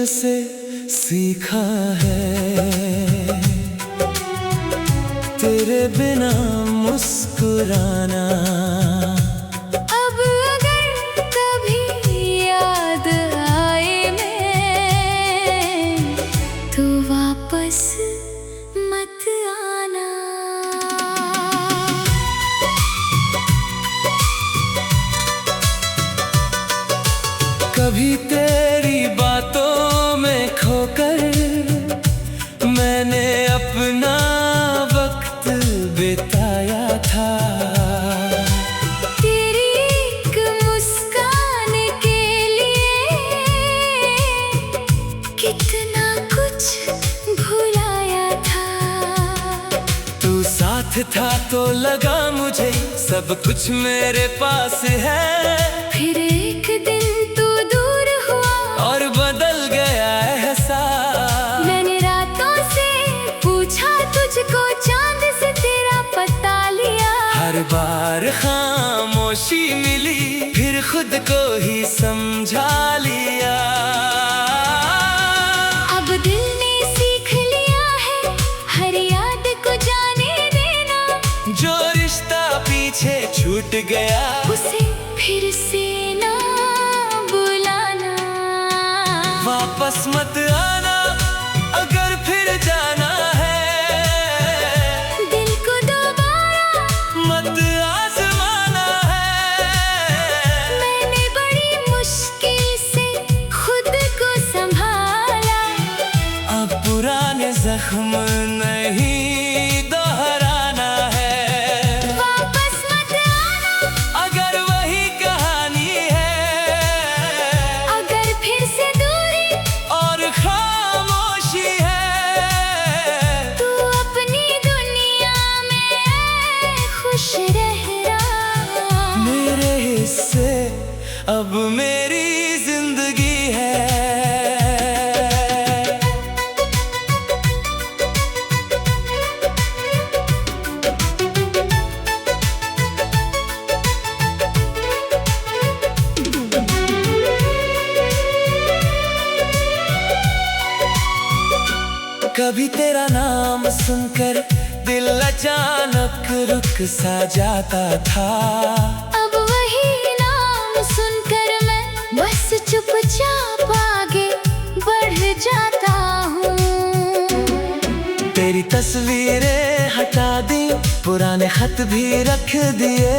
से सीखा है, तेरे बिना मुस्कुराना। अब अगर कभी याद आए मैं, तो वापस मत आना। कभी तेरी बातों में खोकर मैंने अपना वक्त बिताया था। तेरी एक मुस्कान के लिए कितना कुछ भुलाया था। तू साथ था तो लगा मुझे सब कुछ मेरे पास है। फिर एक दिन तू दूर हुआ और बदल गया एहसास। मैंने रातों से पूछा तुझको, चांद से तेरा पता लिया। हर बार खामोशी मिली, फिर खुद को ही समझा लिया। अब दिल ने सीख लिया है हर याद को जाने देना। जो रिश्ता पीछे छूट गया उसे फिर से ना बुलाना। वापस मत आना अगर फिर जाना है। दिल को दोबारा मत आजमाना है। मैंने बड़ी मुश्किल से खुद को संभाला। अब पुराने जख्म नहीं दोहराना है। वापस मत आना अगर वही कहानी है। अगर फिर से दूरी और खामोशी है। तू अपनी दुनिया में खुश रहना। मेरे हिस्से अब मेरी जिंदगी है। कभी तेरा नाम सुनकर दिल अचानक रुक सा जाता था। अब वही नाम सुनकर मैं बस चुपचाप आगे बढ़ जाता हूँ। तेरी तस्वीरें हटा दी, पुराने खत भी रख दिए।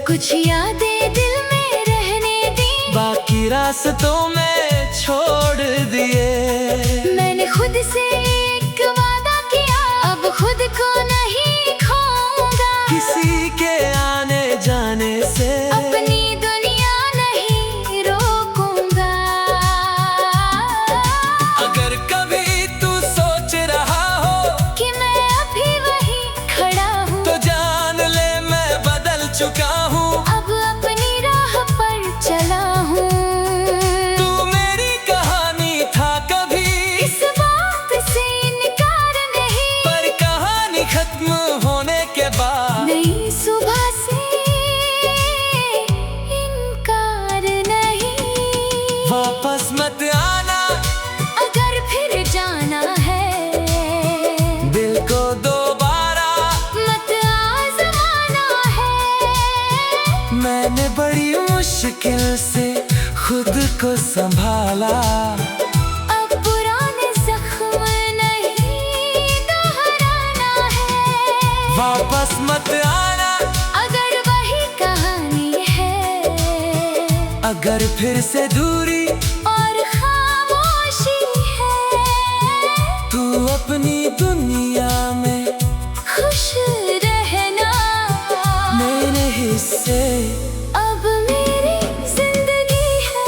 कुछ यादें दिल में रहने दी, बाकी रास्तों में छोड़ दिए। मैंने खुद से एक वादा किया, अब खुद को नहीं खोऊंगा। किसी के आने जाने से अपनी दुनिया नहीं रोकूंगा। अगर कभी तू सोच रहा हो कि मैं अभी वहीं खड़ा हूँ, तो जान ले मैं बदल चुका हूँ। अब अपनी राह पर चला हूँ। तू मेरी कहानी था कभी, इस बात से इनकार नहीं, पर कहानी खत्म होने के बाद नई सुबह से इनकार नहीं। वापस मत आना अगर फिर जाना है, दिल को दोबारा। मत आजमाना है। मैंने बड़ी मुश्किल से खुद को संभाला। अब पुराने जख्म नहीं दोहराना है। वापस मत आना अगर वही कहानी है। अगर फिर से दूरी और खामोशी है। तू अपनी दुनिया में खुश रहना। मेरे हिस्से अब मेरी जिंदगी है।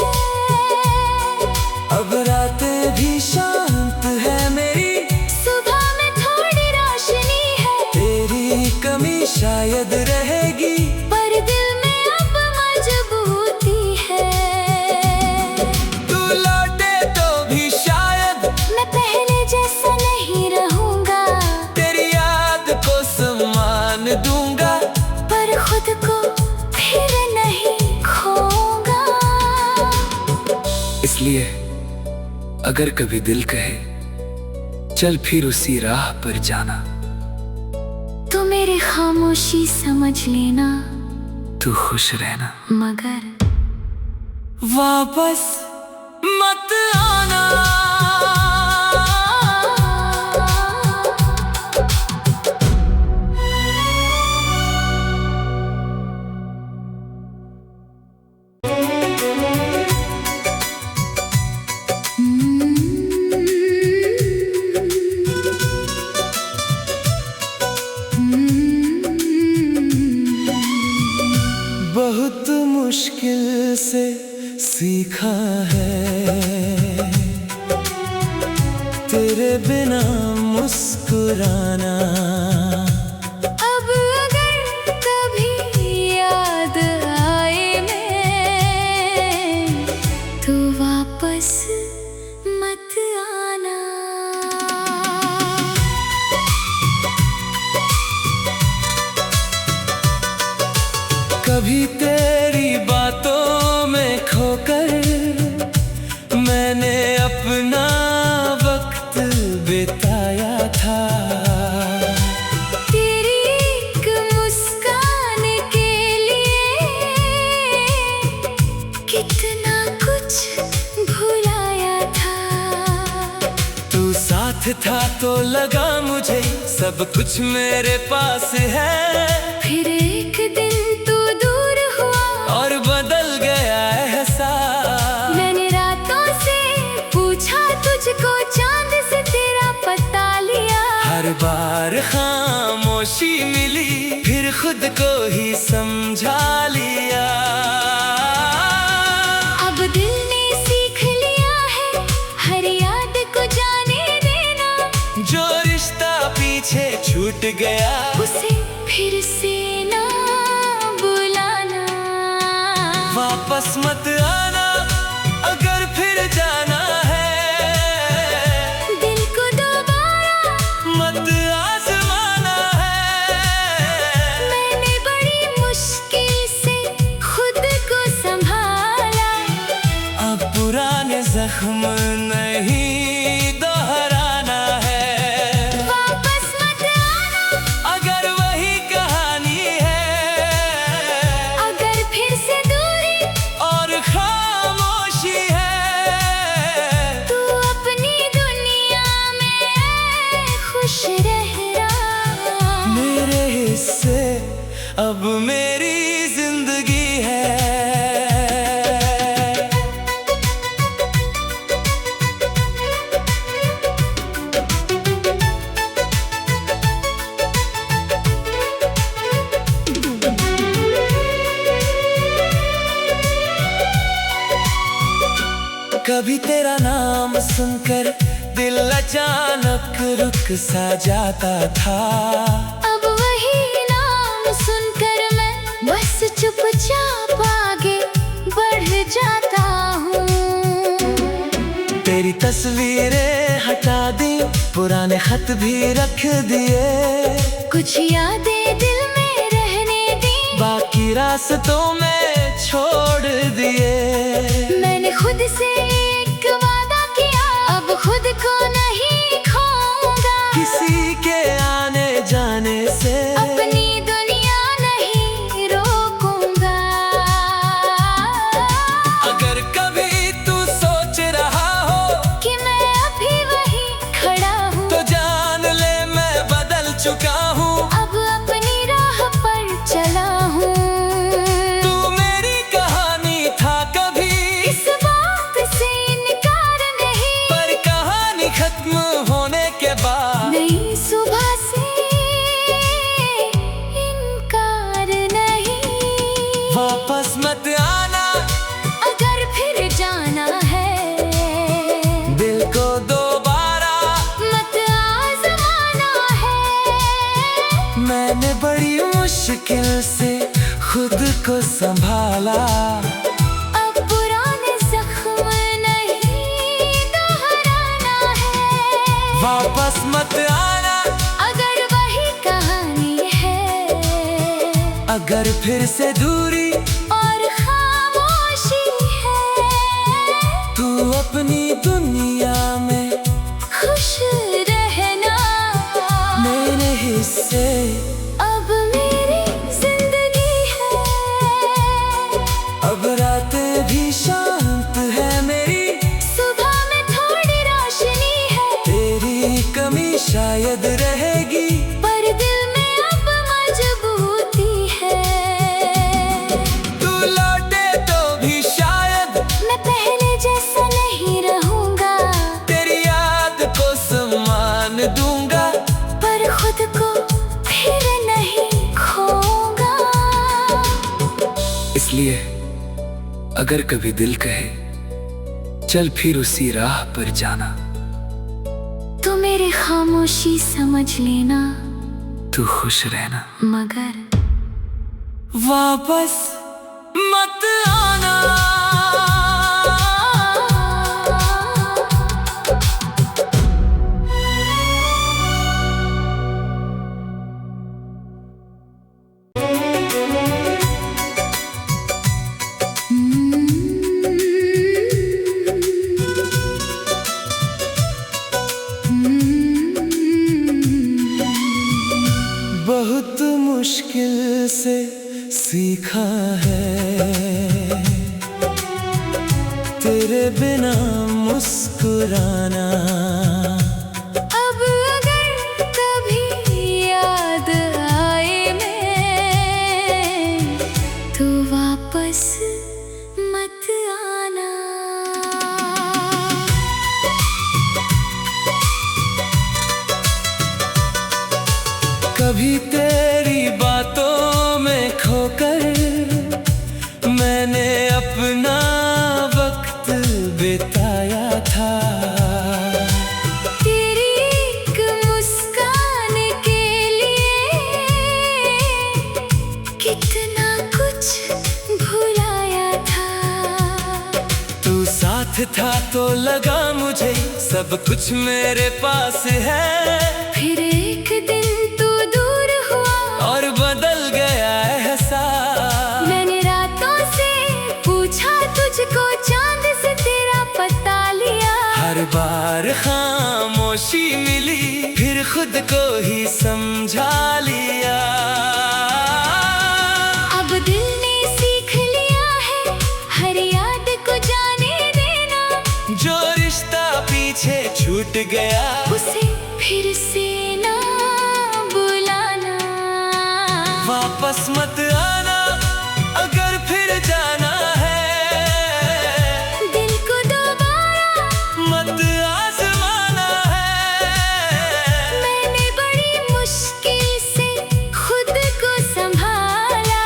अब रातें भी शांत है मेरी। सुबह में थोड़ी रोशनी है, तेरी कमी शायद रहेगी, पर दिल में अब मजबूती है। तू लौटे तो भी शायद मैं पहले जैसा नहीं रहूंगा। तेरी याद को सम्मान दूंगा, पर खुद को फिर नहीं खोऊंगा। इसलिए अगर कभी दिल कहे चल फिर उसी राह पर जाना, तो मेरी खामोशी समझ लेना, तू खुश रहना, मगर वापस मत आना। बहुत मुश्किल से सीखा है तेरे बिना मुस्कुराना। अब अगर कभी याद आए मैं, तो वापस मत आना। कभी तेरी बातों में खोकर मैंने अपना वक्त बिताया था। तेरी एक मुस्कान के लिए कितना कुछ भुलाया था। तू साथ था तो लगा मुझे सब कुछ मेरे पास है। फिर एक दिन तू दूर हुआ और बदल गया एहसास। मैंने रातों से पूछा तुझको, चांद से तेरा पता लिया। हर बार खामोशी मिली, फिर खुद को ही समझा लिया। अब दिल ने सीख लिया है हर याद को जाने देना। जो रिश्ता पीछे छूट गया उसे फिर से ना बुलाना। वापस मत आना अगर फिर जाना है। दिल को दोबारा मत आजमाना है। मैंने बड़ी मुश्किल से खुद को संभाला। अब पुराने जख्म नहीं दोहराना है। वापस मत आना अगर वही कहानी है। अगर फिर से दूरी और खामोशी है। तू अपनी दुनिया में खुश रह रहा। मेरे हिस्से अब मेरी जिंदगी है। कभी तेरा नाम सुनकर दिल अचानक रुक सा जाता था। अब वही नाम सुनकर मैं बस चुपचाप आगे बढ़ जाता हूँ। तेरी तस्वीरें हटा दी, पुराने खत भी रख दिए। कुछ यादें दिल में रहने दी, बाकी रास्तों में छोड़ दिए। मैंने खुद से एक वादा किया, अब खुद को नहीं खोऊंगा। किसी के आने जाने से अपनी दुनिया नहीं रोकूंगा। अगर कभी तू सोच रहा हो कि मैं अभी वही खड़ा हूँ, तो जान ले मैं बदल चुका हूँ। अब अपनी राह पर चला हूँ। तू मेरी कहानी था कभी, इस बात से इनकार नहीं, पर कहानी खत्म होने के बाद नई सुबह से इनकार नहीं। वापस मत आना अगर फिर जाना है, दिल को दोबारा। मत आजमाना है। मैंने बड़ी मुश्किल से खुद को संभाला। अब पुराने जख्म नहीं दोहराना है। वापस मत आना अगर वही कहानी है। अगर फिर से दूरी और खामोशी है। तू अपनी दुनिया शायद रहेगी, पर दिल में अब मजबूती है। तू लौटे तो भी शायद मैं पहले जैसा नहीं रहूंगा, तेरी याद को सम्मान दूंगा, पर खुद को फिर नहीं खोऊंगा। इसलिए अगर कभी दिल कहे चल फिर उसी राह पर जाना, तो मेरी खामोशी समझ लेना, तू खुश रहना, मगर वापस मत आना। बहुत मुश्किल से सीखा है तेरे बिना मुस्कुराना। अब अगर कभी याद आए मैं, तो वापस मत आना। कभी तेरी बातों में खोकर मैंने अपना वक्त बिताया था, तेरी एक मुस्कान के लिए कितना कुछ भुलाया था। तू साथ था तो लगा मुझे सब कुछ मेरे पास है, फिर एक दिन तू दूर हुआ और बदल गया एहसास। मैंने रातों से पूछा तुझको, चांद से तेरा पता लिया। हर बार खामोशी मिली, फिर खुद को ही समझा लिया। अब दिल ने सीख लिया है हर याद को जाने देना, जो रिश्ता पीछे छूट गया उसे फिर से ना बुलाना। वापस मत आना अगर फिर जाना है, दिल को दोबारा मत आजमाना है। मैंने बड़ी मुश्किल से खुद को संभाला,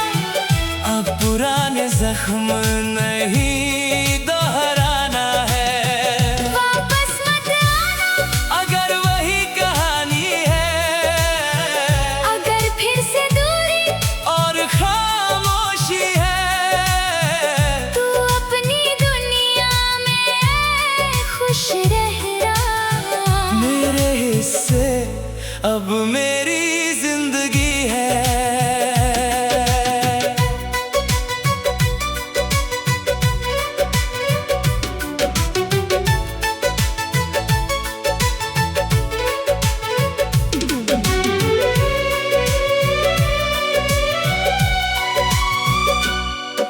अब पुराने जख्म नहीं दोहराना है। वापस मत आना अगर वही कहानी है, अगर फिर से दूरी और खामोशी है, तू अपनी दुनिया में खुश रह रहा। मेरे हिस्से अब मेरी जिंदगी है।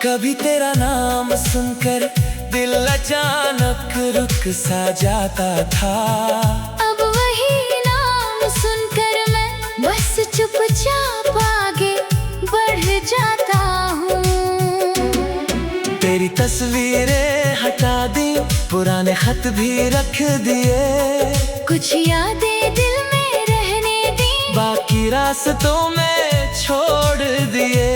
कभी तेरा नाम सुनकर दिल अचानक रुक सा जाता था, अब वही नाम सुनकर मैं बस चुपचाप आगे बढ़ जाता हूँ। तेरी तस्वीरें हटा दी, पुराने खत भी रख दिए, कुछ यादें दिल में रहने दी, बाकी रास्तों में छोड़ दिए।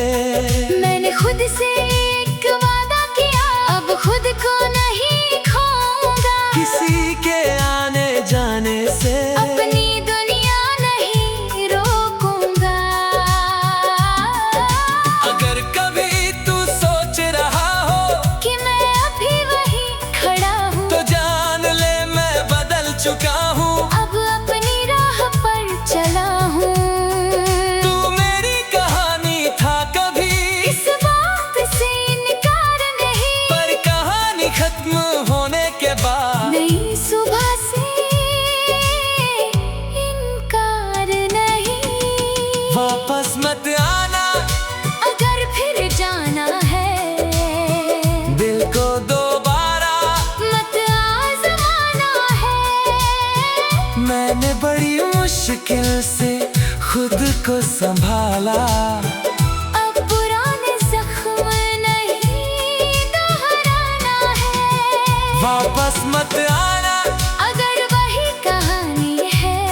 मैंने खुद से एक वादा किया, अब खुद को नहीं खोऊंगा, किसी के आने जाने से अपनी दुनिया नहीं रोकूंगा। अगर कभी तू सोच रहा हो कि मैं अभी वही खड़ा हूँ, तो जान ले मैं बदल चुका हूँ। अब अपनी राह पर चला हूँ। तू मेरी कहानी था कभी, इस बात से इनकार नहीं, पर कहानी खत्म होने के बाद नई सुबह से इनकार नहीं। वापस मत आना अगर फिर जाना है, दिल को दोबारा मत आजमाना है। मुश्किल से खुद को संभाला। अब पुराने जख्म नहीं दोहराना है। वापस मत आना अगर वही कहानी है,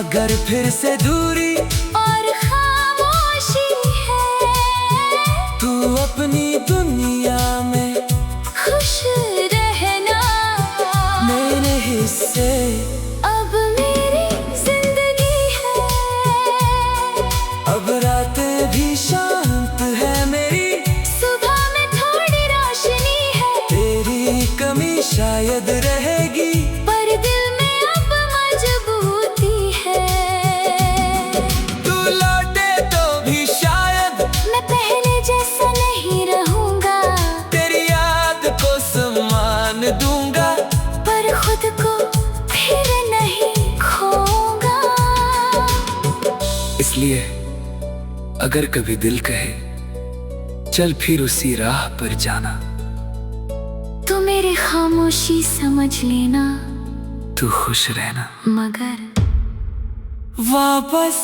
अगर फिर से दूरी और खामोशी है। तू अपनी दुनिया में खुश रहना मेरे हिस्से। अब मेरी जिंदगी है। अब रातें भी शांत है मेरी, सुबह में थोड़ी रोशनी है। तेरी कमी शायद रहेगी, पर दिल में अब मजबूती है। तू लौटे तो भी शायद मैं पहले जैसा नहीं रहूंगा, तेरी याद को सम्मान दूंगा, पर खुद को फिर नहीं खोऊंगा। इसलिए अगर कभी दिल कहे चल फिर उसी राह पर जाना, तू मेरी खामोशी समझ लेना, तू खुश रहना। मगर वापस